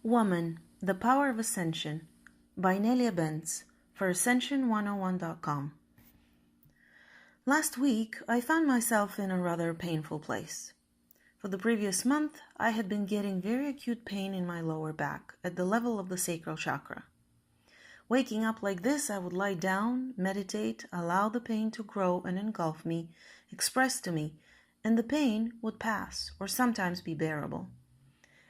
Woman, The Power of Ascension by Inelia Benz for Ascension101.com. Last week, I found myself in a rather painful place. For the previous month, I had been getting very acute pain in my lower back at the level of the sacral chakra. Waking up like this, I would lie down, meditate, allow the pain to grow and engulf me, express to me, and the pain would pass or sometimes be bearable.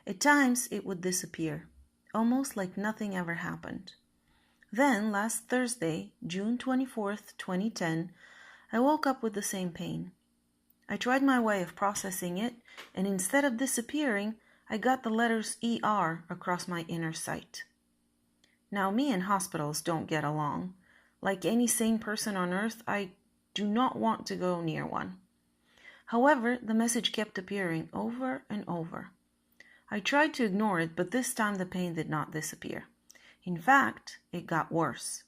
At times, it would disappear, almost like nothing ever happened. Then, last Thursday, June 24th, 2010, I woke up with the same pain. I tried my way of processing it, and instead of disappearing, I got the letters ER across my inner sight. Now, me and hospitals don't get along. Like any sane person on earth, I do not want to go near one. However, the message kept appearing over and over. I tried to ignore it, but this time the pain did not disappear. In fact, it got worse.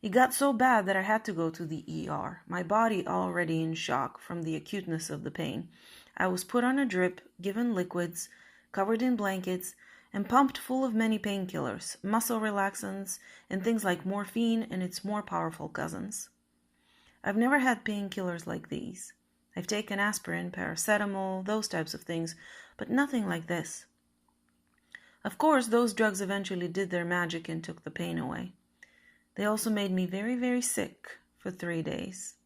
It got so bad that I had to go to the ER, my body already in shock from the acuteness of the pain. I was put on a drip, given liquids, covered in blankets, and pumped full of many painkillers, muscle relaxants, and things like morphine and its more powerful cousins. I've never had painkillers like these. I've taken aspirin, paracetamol, those types of things, but nothing like this. Of course, those drugs eventually did their magic and took the pain away. They also made me very, very sick for 3 days.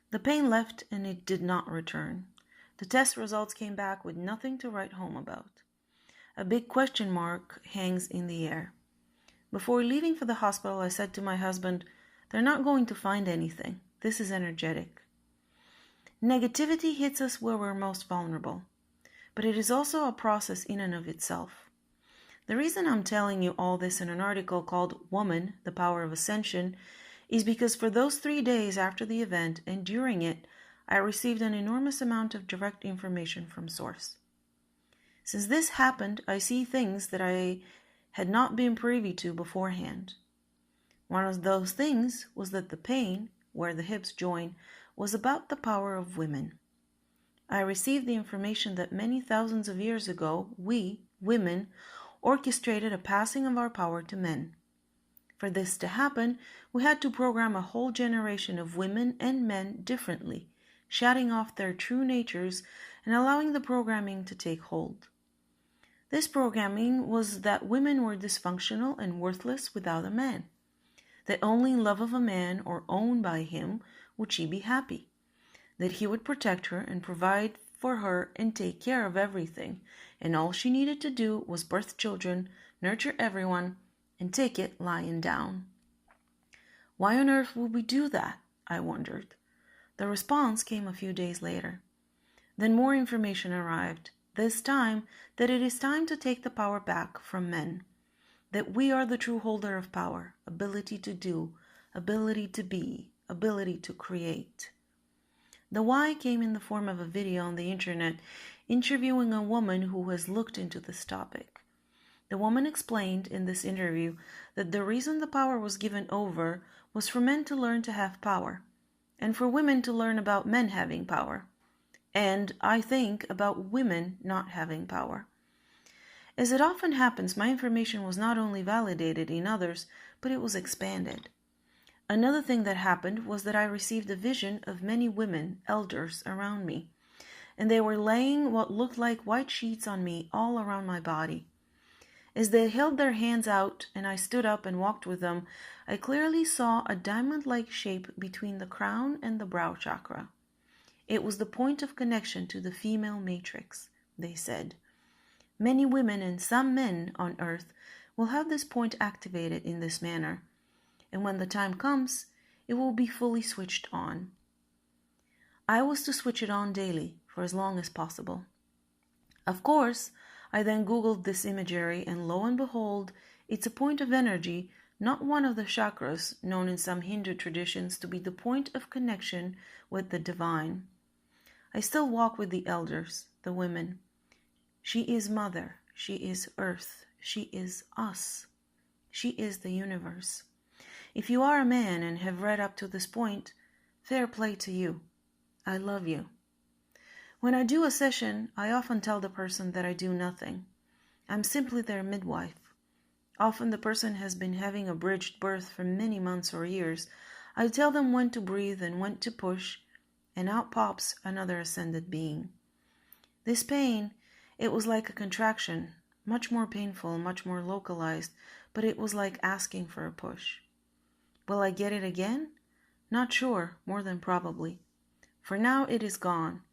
The pain left and it did not return. The test results came back with nothing to write home about. A big question mark hangs in the air. Before leaving for the hospital, I said to my husband, "They're not going to find anything. This is energetic." Negativity hits us where we're most vulnerable, but it is also a process in and of itself. The reason I'm telling you all this in an article called Woman, The Power of Ascension is because for those 3 days after the event and during it, I received an enormous amount of direct information from Source. Since this happened, I see things that I had not been privy to beforehand. One of those things was that the pain, where the hips join, was about the power of women. I received the information that many thousands of years ago, we, women, orchestrated a passing of our power to men. For this to happen, we had to program a whole generation of women and men differently, shutting off their true natures and allowing the programming to take hold. This programming was that women were dysfunctional and worthless without a man, that only in love of a man or owned by him would she be happy, that he would protect her and provide for her and take care of everything, and all she needed to do was birth children, nurture everyone, and take it lying down. Why on earth would we do that? I wondered. The response came a few days later. Then more information arrived, this time that it is time to take the power back from men, that we are the true holder of power, ability to do, ability to be, ability to create. The why came in the form of a video on the internet interviewing a woman who has looked into this topic. The woman explained in this interview that the reason the power was given over was for men to learn to have power, and for women to learn about men having power, and, I think, about women not having power. As it often happens, my information was not only validated in others, but it was expanded. Another thing that happened was that I received a vision of many women, elders, around me, and they were laying what looked like white sheets on me all around my body. As they held their hands out and I stood up and walked with them, I clearly saw a diamond-like shape between the crown and the brow chakra. It was the point of connection to the female matrix, they said. Many women and some men on earth will have this point activated in this manner, and when the time comes, it will be fully switched on. I was to switch it on daily for as long as possible. Of course, I then Googled this imagery, and lo and behold, it's a point of energy, not one of the chakras, known in some Hindu traditions to be the point of connection with the divine. I still walk with the elders, the women. She is Mother, she is Earth, she is us, she is the universe. If you are a man and have read up to this point, fair play to you. I love you. When I do a session, I often tell the person that I do nothing. I'm simply their midwife. Often the person has been having a bridged birth for many months or years. I tell them when to breathe and when to push, and out pops another ascended being. This pain, it was like a contraction, much more painful, much more localized, but it was like asking for a push. Will I get it again? Not sure, more than probably. For now it is gone,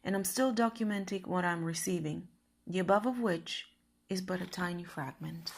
and I'm still documenting what I'm receiving, the above of which is but a tiny fragment.